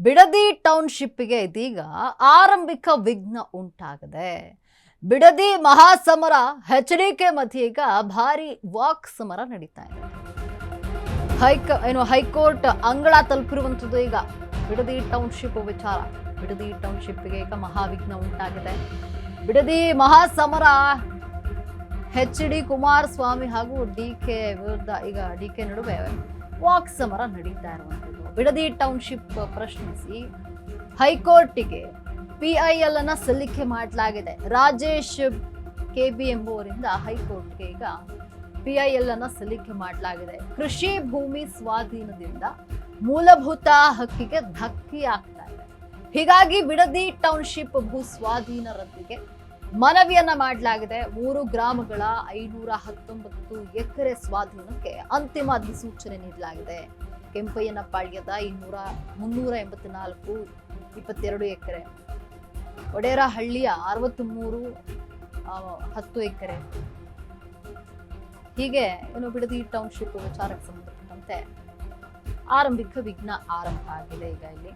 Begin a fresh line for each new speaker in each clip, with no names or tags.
ಬಿಡದಿ ಟೌನ್ಶಿಪ್ಗೆ ಇದೀಗ ಆರಂಭಿಕ ವಿಘ್ನ ಉಂಟಾಗಿದೆ. ಬಿಡದಿ ಮಹಾಸಮರ ಎಚ್ಡಿಕೆ ಮಧ್ಯೆ ಈಗ ಭಾರಿ ವಾಕ್ ಸಮರ ನಡೀತಾ ಇದೆ. ಹೈಕೋರ್ಟ್ ಅಂಗಳ ತಲುಪಿರುವಂಥದ್ದು ಈಗ ಬಿಡದಿ ಟೌನ್ಶಿಪ್ ವಿಚಾರ. ಬಿಡದಿ ಟೌನ್ಶಿಪ್ಗೆ ಈಗ ಮಹಾವಿಘ್ನ ಉಂಟಾಗಿದೆ. ಬಿಡದಿ ಮಹಾಸಮರ ಎಚ್.ಡಿ. ಕುಮಾರಸ್ವಾಮಿ ಹಾಗೂ ಡಿಕೆ ವಿರುದ್ಧ ಈಗ ಡಿಕೆ ನಡುವೆ ವಾಕ್ ಸಮರ ನಡೀತಾ ಇರುವಂಥದ್ದು. ಬಿಡದಿ ಟೌನ್ಶಿಪ್ ಪ್ರಶ್ನಿಸಿ ಹೈಕೋರ್ಟಿಗೆ PIL ಅನ್ನ ಸಲ್ಲಿಕೆ ಮಾಡಲಾಗಿದೆ. ರಾಜೇಶ್ KB ಎಂಬುವರಿಂದ ಹೈಕೋರ್ಟ್ಗೆ ಈಗ PIL ಅನ್ನ ಸಲ್ಲಿಕೆ ಮಾಡಲಾಗಿದೆ. ಕೃಷಿ ಭೂಮಿ ಸ್ವಾಧೀನದಿಂದ ಮೂಲಭೂತ ಹಕ್ಕಿಗೆ ಧಕ್ಕೆ ಆಗ್ತಾ ಇದೆ. ಹೀಗಾಗಿ ಬಿಡದಿ ಟೌನ್ಶಿಪ್ ಭೂ ಸ್ವಾಧೀನ ರದ್ದಿಗೆ ಮನವಿಯನ್ನ ಮಾಡಲಾಗಿದೆ. 3 ಗ್ರಾಮಗಳ 519 ಎಕರೆ ಸ್ವಾಧೀನಕ್ಕೆ ಅಂತಿಮ ಅಧಿಸೂಚನೆ ನೀಡಲಾಗಿದೆ. ಕೆಂಪಯ್ಯನಪಾಳ್ಯದ 384 22 ಎಕರೆ, ಒಡೇರಹಳ್ಳಿಯ 63 10 ಎಕರೆ, ಹೀಗೆ ಬಿಡದಿ ಟೌನ್ಶಿಪ್ ವಿಚಾರಕ್ಕೆ ಸಂಬಂಧಪಟ್ಟಂತೆ ಆರಂಭಿಕ ವಿಘ್ನ ಆರಂಭ ಆಗಿದೆ. ಈಗ ಇಲ್ಲಿ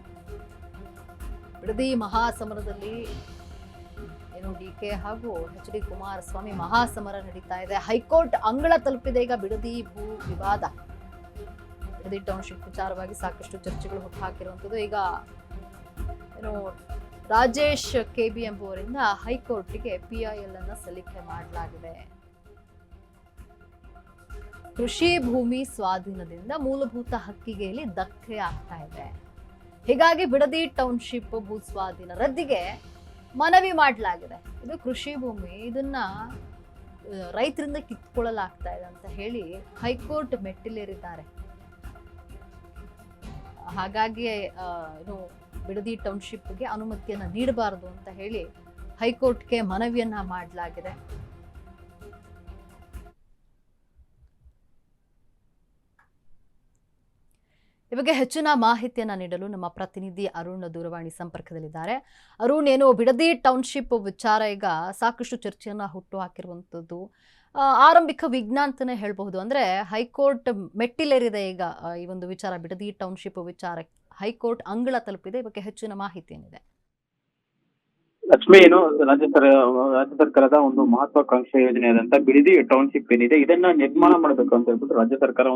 ಬಿಡದಿ ಮಹಾಸಮರದಲ್ಲಿ ಡಿಕೆ ಹಾಗೂ ಎಚ್.ಡಿ. ಕುಮಾರಸ್ವಾಮಿ ಮಹಾಸಮರ ನಡೀತಾ ಇದೆ. ಹೈಕೋರ್ಟ್ ಅಂಗಳ ತಲುಪಿದೆ ಈಗ ಬಿಡದಿ ಭೂ ವಿವಾದ. ಬಿಡದಿ ಟೌನ್ಶಿಪ್ ವಿಚಾರವಾಗಿ ಸಾಕಷ್ಟು ಚರ್ಚೆಗಳು ಹುಟ್ಟುಹಾಕಿರುವಂಥದ್ದು. ಈಗ ರಾಜೇಶ್ KB ಎಂಬುವರಿಂದ ಹೈಕೋರ್ಟ್ಗೆ PIL ಅನ್ನ ಸಲ್ಲಿಕೆ ಮಾಡಲಾಗಿದೆ. ಕೃಷಿ ಭೂಮಿ ಸ್ವಾಧೀನದಿಂದ ಮೂಲಭೂತ ಹಕ್ಕಿಗೆ ಇಲ್ಲಿ ಧಕ್ಕೆ ಆಗ್ತಾ ಇದೆ. ಹೀಗಾಗಿ ಬಿಡದಿ ಟೌನ್ಶಿಪ್ ಭೂ ಸ್ವಾಧೀನ ರದ್ದಿಗೆ ಮನವಿ ಮಾಡಲಾಗಿದೆ. ಇದು ಕೃಷಿ ಭೂಮಿ, ಇದನ್ನ ರೈತರಿಂದ ಕಿತ್ಕೊಳ್ಳಲಾಗ್ತಾ ಇದೆ ಅಂತ ಹೇಳಿ ಹೈಕೋರ್ಟ್ ಮೆಟ್ಟಿಲೇರಿದ್ದಾರೆ. ಹಾಗಾಗಿ ಬಿಡದಿ ಟೌನ್ಶಿಪ್ಗೆ ಅನುಮತಿಯನ್ನ ನೀಡಬಾರದು ಅಂತ ಹೇಳಿ ಹೈಕೋರ್ಟ್ಗೆ ಮನವಿಯನ್ನ ಮಾಡಲಾಗಿದೆ. ಈ ಬಗ್ಗೆ ಹೆಚ್ಚಿನ ಮಾಹಿತಿಯನ್ನ ನೀಡಲು ನಮ್ಮ ಪ್ರತಿನಿಧಿ ಅರುಣ್ ದೂರವಾಣಿ ಸಂಪರ್ಕದಲ್ಲಿದ್ದಾರೆ. ಅರುಣ್, ಬಿಡದಿ ಟೌನ್ಶಿಪ್ ವಿಚಾರ ಈಗ ಸಾಕಷ್ಟು ಚರ್ಚೆಯನ್ನ ಹುಟ್ಟು ಹಾಕಿರುವಂಥದ್ದು. ಆರಂಭಿಕ ವಿಘ್ನ ಅಂತಾನೆ ಹೇಳ್ಬಹುದು. ಅಂದ್ರೆ ಹೈಕೋರ್ಟ್ ಮೆಟ್ಟಿಲೇರಿದೆ ಈಗ ಈ ಒಂದು ವಿಚಾರ. ಬಿಡದಿ ಟೌನ್ಶಿಪ್ ವಿಚಾರ ಹೈಕೋರ್ಟ್ ಅಂಗಳ ತಲುಪಿದೆ. ಈ ಬಗ್ಗೆ ಹೆಚ್ಚಿನ ಮಾಹಿತಿ ಏನಿದೆ?
ಲಕ್ಷ್ಮಿ, ರಾಜ್ಯ ಸರ್ಕಾರದ ಒಂದು ಮಹತ್ವಾಕಾಂಕ್ಷೆ ಯೋಜನೆಯಾದಂತ ಬಿಡದಿ ಟೌನ್ಶಿಪ್ ಏನಿದೆ, ಇದನ್ನ ನಿರ್ಮಾಣ ಮಾಡಬೇಕು ಅಂತ ಹೇಳ್ಬಿಟ್ಟು ರಾಜ್ಯ ಸರ್ಕಾರ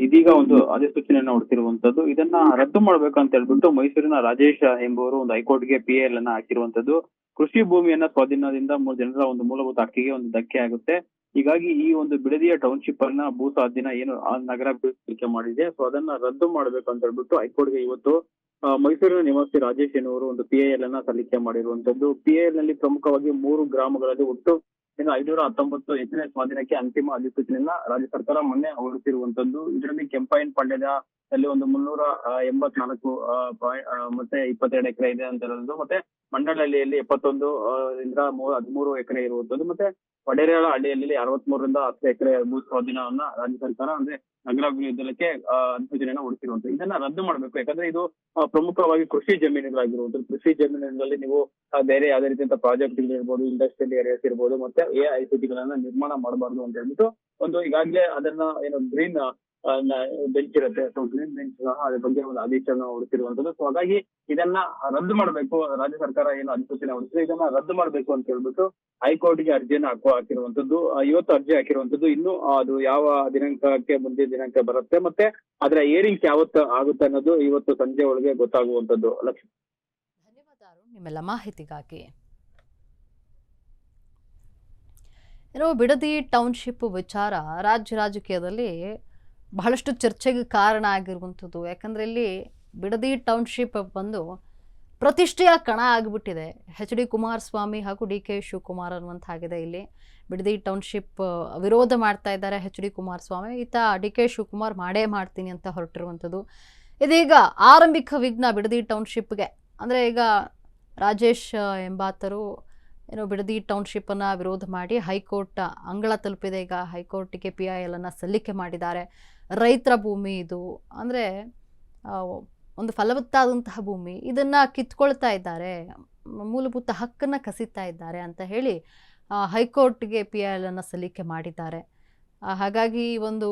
ಇದೀಗ ಒಂದು ಅಧಿಸೂಚನೆಯನ್ನ ಹೊರಡಿಸಿರುವಂತದ್ದು. ಇದನ್ನ ರದ್ದು ಮಾಡ್ಬೇಕು ಅಂತ ಹೇಳ್ಬಿಟ್ಟು ಮೈಸೂರಿನ ರಾಜೇಶ್ ಎಂಬುವರು ಒಂದು ಹೈಕೋರ್ಟ್ಗೆ PIL ಅನ್ನ ಹಾಕಿರುವಂತದ್ದು. ಕೃಷಿ ಭೂಮಿಯನ್ನ ಸ್ವಾಧೀನದಿಂದ ಜನರ ಒಂದು ಮೂಲಭೂತ ಹಕ್ಕಿಗೆ ಒಂದು ಧಕ್ಕೆ ಆಗುತ್ತೆ. ಹೀಗಾಗಿ ಈ ಒಂದು ಬಿಡದಿಯ ಟೌನ್ಶಿಪ್ ಅನ್ನ ಭೂ ಸ್ವಾಧೀನ ಏನು ಆ ನಗರ ಅಭಿವೃದ್ಧಿ ಮಾಡಿದೆ, ಸೊ ಅದನ್ನ ರದ್ದು ಮಾಡ್ಬೇಕು ಅಂತ ಹೇಳ್ಬಿಟ್ಟು ಹೈಕೋರ್ಟ್ಗೆ ಇವತ್ತು ಮೈಸೂರಿನ ನಿವಾಸಿ ರಾಜೇಶ್ ಎನ್ನುವರು ಒಂದು PIL ಅನ್ನ ಸಲ್ಲಿಕೆ ಮಾಡಿರುವಂತದ್ದು. PIL ನಲ್ಲಿ ಪ್ರಮುಖವಾಗಿ 3 ಗ್ರಾಮಗಳಲ್ಲಿ ಒಟ್ಟು 519 ಎಕರೆ ಸ್ವಾಧೀನಕ್ಕೆ ಅಂತಿಮ ಅಧಿಸೂಚನೆಯನ್ನ ರಾಜ್ಯ ಸರ್ಕಾರ ಮೊನ್ನೆ ಹೊರಡಿಸಿರುವಂತದ್ದು. ಇದರಲ್ಲಿ ಕೆಂಪಾಯನಪಾಳ್ಯದಲ್ಲಿ ಒಂದು 384 ಮತ್ತೆ 22 ಎಕರೆ ಇದೆ ಅಂತ ಹೇಳೋದು, ಮತ್ತೆ ಮಂಡಳಹಳ್ಳಿಯಲ್ಲಿ 71 ರಿಂದ 13 ಎಕರೆ ಇರುವಂತದ್ದು, ಮತ್ತೆ ಒಡೇರಹಳ್ಳಿಯಲ್ಲಿ 63 ರಿಂದ 10 ಎಕರೆ ಭೂ ಸ್ವಾಧೀನವನ್ನ ರಾಜ್ಯ ಸರ್ಕಾರ ಅಂದ್ರೆ ನಗರಾಭಿವೃದ್ಧಿ ಅಧಿಸೂಚನೆಯನ್ನ ಹೊರಡಿಸಿರುವಂತದ್ದು. ಇದನ್ನ ರದ್ದು ಮಾಡ್ಬೇಕು. ಯಾಕಂದ್ರೆ ಇದು ಪ್ರಮುಖವಾಗಿ ಕೃಷಿ ಜಮೀನುಗಳಾಗಿರುವಂತದ್ದು. ಕೃಷಿ ಜಮೀನುಗಳಲ್ಲಿ ನೀವು ಬೇರೆ ಯಾವುದೇ ರೀತಿಯಂತ ಪ್ರಾಜೆಕ್ಟ್ ಇರ್ಬೋದು, ಇಂಡಸ್ಟ್ರಿಯಲ್ ಏರಿಯಾಸ್ ಇರ್ಬೋದು, ಮತ್ತೆ AICT ಗಳನ್ನ ನಿರ್ಮಾಣ ಮಾಡಬಾರ್ದು ಅಂತ ಹೇಳ್ಬಿಟ್ಟು ಈಗಾಗಲೇ ಅದನ್ನ ಗ್ರೀನ್ ಬೆಂಚ್ ಇರುತ್ತೆ, ಸೊ ಗ್ರೀನ್ ಬೆಂಚ್ ಸಹ ಅದ್ರ ಬಗ್ಗೆ ಒಂದು ಆದೇಶನ ಹೊರಡಿಸಿರುವಂತದ್ದು. ಸೊ ಹಾಗಾಗಿ ಇದನ್ನ ರದ್ದು ಮಾಡ್ಬೇಕು. ರಾಜ್ಯ ಸರ್ಕಾರ ಅಧಿಸೂಚನೆ ಹೊರಡಿಸಿದೆ, ಇದನ್ನ ರದ್ದು ಮಾಡ್ಬೇಕು ಅಂತ ಹೇಳ್ಬಿಟ್ಟು ಹೈಕೋರ್ಟ್ಗೆ ಅರ್ಜಿಯನ್ನ ಹಾಕಿರುವಂತದ್ದು. ಇವತ್ತು ಅರ್ಜಿ ಹಾಕಿರುವಂತದ್ದು. ಇನ್ನು ಅದು ಯಾವ ದಿನಾಂಕಕ್ಕೆ ಮುಂದಿನ ದಿನಾಂಕ ಬರುತ್ತೆ, ಮತ್ತೆ ಅದರ ಏರಿಂಗ್ ಯಾವತ್ತು ಆಗುತ್ತೆ ಅನ್ನೋದು ಇವತ್ತು ಸಂಜೆ ಒಳಗೆ ಗೊತ್ತಾಗುವಂತದ್ದು. ಲಕ್ಷ್ಮಿ,
ಧನ್ಯವಾದ ನಿಮ್ಮೆಲ್ಲ ಮಾಹಿತಿಗಾಗಿ. ಬಿಡದಿ ಟೌನ್ಶಿಪ್ ವಿಚಾರ ರಾಜಕೀಯದಲ್ಲಿ ಬಹಳಷ್ಟು ಚರ್ಚೆಗೆ ಕಾರಣ ಆಗಿರುವಂಥದ್ದು. ಯಾಕಂದ್ರೆ ಇಲ್ಲಿ ಬಿಡದಿ ಟೌನ್ಶಿಪ್ ಬಂದು ಪ್ರತಿಷ್ಠೆಯ ಕಣ ಆಗಿಬಿಟ್ಟಿದೆ. ಎಚ್.ಡಿ. ಕುಮಾರಸ್ವಾಮಿ ಹಾಗೂ DK ಶಿವಕುಮಾರ್ ಅನ್ನುವಂತಾಗಿದೆ. ಇಲ್ಲಿ ಬಿಡದಿ ಟೌನ್ಶಿಪ್ ವಿರೋಧ ಮಾಡ್ತಾ ಇದ್ದಾರೆ ಎಚ್.ಡಿ. ಕುಮಾರಸ್ವಾಮಿ, ಈತ DK ಶಿವಕುಮಾರ್ ಮಾಡೇ ಮಾಡ್ತೀನಿ ಅಂತ ಹೊರಟಿರುವಂಥದ್ದು. ಇದೀಗ ಆರಂಭಿಕ ವಿಘ್ನ ಬಿಡದಿ ಟೌನ್ಶಿಪ್ಗೆ. ಅಂದರೆ ಈಗ ರಾಜೇಶ್ ಎಂಬಾತರು ಬಿಡದಿ ಟೌನ್ಶಿಪ್ ಅನ್ನ ವಿರೋಧ ಮಾಡಿ ಹೈಕೋರ್ಟ್ ಅಂಗಳ ತಲುಪಿದೆ. ಈಗ ಹೈಕೋರ್ಟ್ಗೆ PIL ಅನ್ನ ಸಲ್ಲಿಕೆ ಮಾಡಿದ್ದಾರೆ. ರೈತರ ಭೂಮಿ ಇದು, ಅಂದರೆ ಒಂದು ಫಲವತ್ತಾದಂತಹ ಭೂಮಿ, ಇದನ್ನ ಕಿತ್ಕೊಳ್ತಾ ಇದ್ದಾರೆ, ಮೂಲಭೂತ ಹಕ್ಕನ್ನ ಕಸಿತಾ ಇದ್ದಾರೆ ಅಂತ ಹೇಳಿ ಹೈಕೋರ್ಟ್ಗೆ PIL ಅನ್ನ ಸಲ್ಲಿಕೆ ಮಾಡಿದ್ದಾರೆ. ಹಾಗಾಗಿ ಒಂದು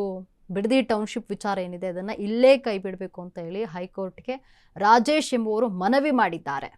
ಬಿಡದಿ ಟೌನ್ಶಿಪ್ ವಿಚಾರ ಏನಿದೆ ಅದನ್ನು ಇಲ್ಲೇ ಕೈ ಬಿಡಬೇಕು ಅಂತ ಹೇಳಿ ಹೈಕೋರ್ಟ್ಗೆ ರಾಜೇಶ್ ಎಂಬುವರು ಮನವಿ ಮಾಡಿದ್ದಾರೆ.